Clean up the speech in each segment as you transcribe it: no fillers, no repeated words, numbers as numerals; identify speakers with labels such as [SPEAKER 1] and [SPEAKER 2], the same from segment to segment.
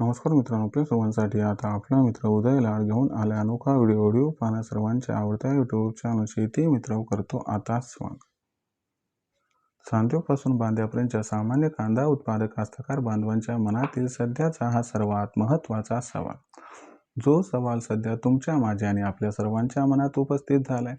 [SPEAKER 1] नमस्कार मित्रांनो, आपल्या सर्वांसाठी आता आपला मित्र उदय लाड घेऊन आला अनोखा व्हिडिओ पाहण्या सर्वांच्या आवडत्या यूट्यूब चॅनल शेती मित्र करतो आता स्वागत। चांदोपासून बांध्यापर्यंतच्या सामान्य कांदा उत्पादक कास्तकार बांधवांच्या मनातील सध्याचा हा सर्वात महत्त्वाचा सवाल, जो सवाल सध्या तुमच्या माझ्या आणि आपल्या सर्वांच्या मनात उपस्थित झालाय,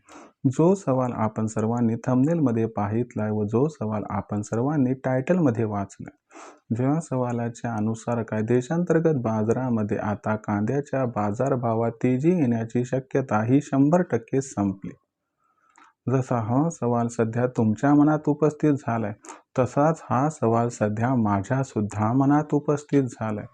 [SPEAKER 1] जो सवाल आपण सर्वांनी थंबनेल मध्ये पाहितलाय व जो सवाल आपण सर्वांनी टायटल मध्ये वाचलाय। ज्या सवालाच्या अनुसार काय देशांतर्गत बाजारामध्ये आता कांद्याच्या बाजारभावात तेजी येण्याची शक्यता ही 100% संपली। जसा हा सवाल सध्या तुमच्या मनात उपस्थित झालाय, तसाच हा सवाल सध्या माझ्या सुद्धा मनात उपस्थित झालाय।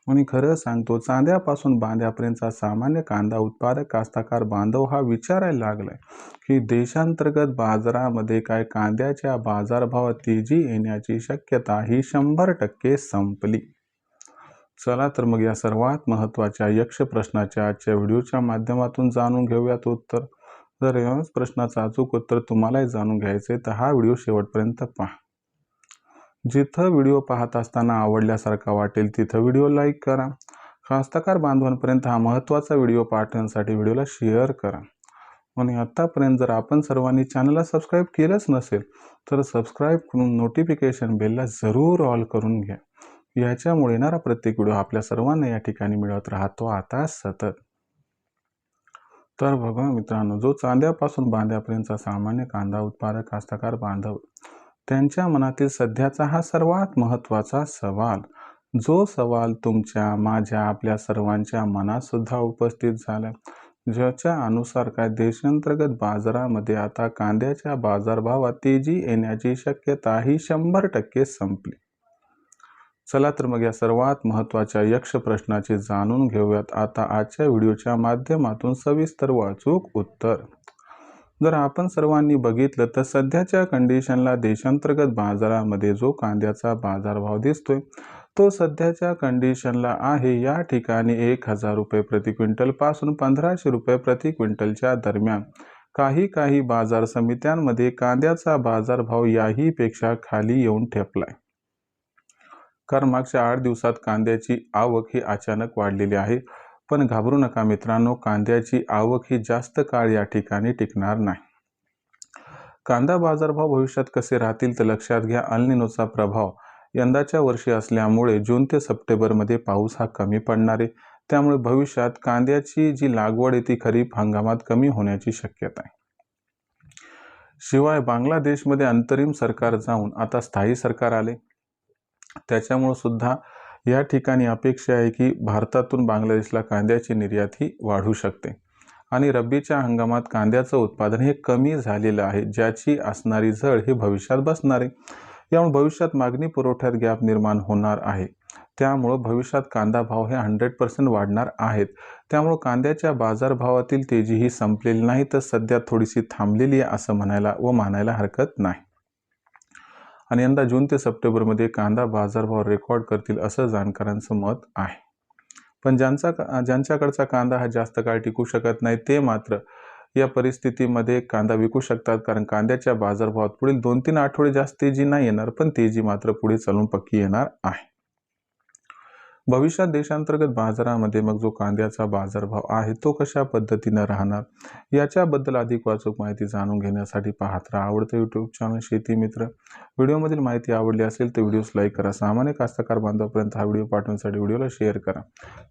[SPEAKER 1] आणि खरं सांगतो, चांद्यापासून बांध्यापर्यंतचा सामान्य कांदा उत्पादक कास्तकार बांधव हा विचारायला लागलाय की देशांतर्गत बाजारामध्ये काय कांद्याच्या बाजारभावात तेजी येण्याची शक्यता ही 100% संपली। चला तर मग या सर्वात महत्त्वाच्या यक्ष प्रश्नाच्या आजच्या व्हिडिओच्या माध्यमातून जाणून घेऊयात उत्तर। जर याच प्रश्नाचं अचूक उत्तर तुम्हालाही जाणून घ्यायचे तर हा व्हिडिओ शेवटपर्यंत पहा। जिथं व्हिडिओ पाहत असताना आवडल्यासारखा वाटेल तिथं व्हिडिओ लाईक करा। कास्तकार बांधवांपर्यंत हा महत्त्वाचा व्हिडिओ पाठवण्यासाठी व्हिडिओला शेअर करा। आणि आतापर्यंत जर आपण सर्वांनी चॅनलला सबस्क्राईब केलंच नसेल तर सबस्क्राईब करून नोटिफिकेशन बेलला जरूर ऑल करून घ्या। याच्यामुळे येणारा प्रत्येक व्हिडिओ आपल्या सर्वांना या ठिकाणी मिळत राहतो आता सतत। तर बघा मित्रांनो, जो चांद्यापासून बांध्यापर्यंतचा सामान्य कांदा उत्पादक कास्तकार बांधव त्यांच्या मनातील सध्याचा हा सर्वात महत्त्वाचा सवाल, जो सवाल तुमच्या माझ्या आपल्या सर्वांच्या मनात सुद्धा उपस्थित झाला, ज्याच्या अनुसार काय देशांतर्गत बाजारामध्ये आता कांद्याच्या बाजारभावात तेजी येण्याची शक्यता ही 100% संपली। चला तर मग या सर्वात महत्त्वाच्या यक्ष प्रश्नाचे जाणून घेऊयात आता आजच्या व्हिडिओच्या माध्यमातून सविस्तर व अचूक उत्तर। जर आपण सर्वांनी बघितलं तर सध्याच्या कंडिशनला देशांतर्गत बाजारामध्ये जो कांद्याचा बाजारभाव दिसतोय तो सध्याच्या कंडिशनला आहे या ठिकाणी 1000 रुपये प्रति क्विंटल पासून 1500 रुपये प्रति क्विंटलच्या दरम्यान। काही बाजार समित्यांमध्ये कांद्याचा बाजारभाव याही पेक्षा खाली येऊन ठेपलाय, कारण मागच्या 8 दिवसात कांद्याची आवक ही अचानक वाढलेली आहे। पण घाबरू नका मित्रांनो, कांद्याची आवक ही जास्त काळ या ठिकाणी टिकणार नाही। कांदा बाजारभाव भविष्यात कसे राहतील तर लक्षात घ्या, अल निनोचा प्रभाव यंदाच्या वर्षी असल्यामुळे जून ते सप्टेंबरमध्ये पाऊस हा कमी पडणार आहे, त्यामुळे भविष्यात कांद्याची जी लागवड आहे ती खरीप हंगामात कमी होण्याची शक्यता आहे। शिवाय बांगलादेशमध्ये अंतरिम सरकार जाऊन आता स्थायी सरकार आले, त्याच्यामुळे सुद्धा या ठिकाणी अपेक्षा आहे की भारतातून बांगलादेशला कांद्याची निर्यात ही वाढू शकते। आणि रब्बीच्या हंगामात कांद्याचं उत्पादन हे कमी झालेलं आहे, ज्याची असणारी झळ हे भविष्यात बसणार आहे। यामुळे भविष्यात मागणी पुरवठ्यात गॅप निर्माण होणार आहे, त्यामुळे भविष्यात कांदा भाव हे 100% वाढणार आहेत। त्यामुळे कांद्याच्या बाजारभावातील तेजी ही संपलेली नाही तर सध्या थोडीशी थांबलेली आहे असं म्हणायला व मानायला हरकत नाही। आणि यंदा जून ते सप्टेंबरमध्ये कांदा बाजारभाव रेकॉर्ड करतील असं जाणकारांचं मत आहे। पण ज्यांच्याकडचा कांदा हा जास्त काळ टिकू शकत नाही ते मात्र या परिस्थितीमध्ये कांदा विकू शकतात, कारण कांद्याच्या बाजारभावात पुढील 2-3 आठवडे जास्त तेजी नाही येणार, पण तेजी मात्र पुढे चालून पक्की येणार आहे। भविष्यात देशांतर्गत बाजारामध्ये मग जो कांद्याचा बाजारभाव आहे तो कशा पद्धतीने राहणार, याच्याबद्दल अधिक वाचूक माहिती जाणून घेण्यासाठी पाहत राहा आवडतं यूट्यूब चॅनल शेती मित्र। व्हिडिओमधील माहिती आवडली असेल तर व्हिडिओस लाईक करा, सामान्य कास्तकार बांधवांपर्यंत हा व्हिडिओ पाठवण्यासाठी व्हिडिओला शेअर करा,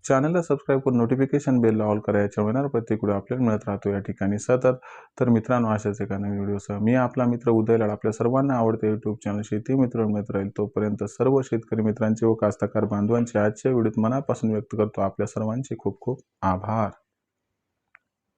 [SPEAKER 1] चॅनलला सबस्क्राईब करून नोटिफिकेशन बेलला ऑल करा। याच्यामुळे येणारा प्रत्येक व्हिडिओ आपल्याला मिळत राहतो या ठिकाणी सतत। तर मित्रांनो, अशाच एका नवीन व्हिडिओसह मी आपला मित्र उदय लाड आपल्या सर्वांना आवडते यूट्यूब चॅनल शेती मित्र मिळत राहील। तोपर्यंत सर्व शेतकरी मित्रांचे व कास्तकार बांधवांचे आजच्या व्हिडिओत मनापासून व्यक्त करतो आपल्या सर्वांचे खूप खूप आभार।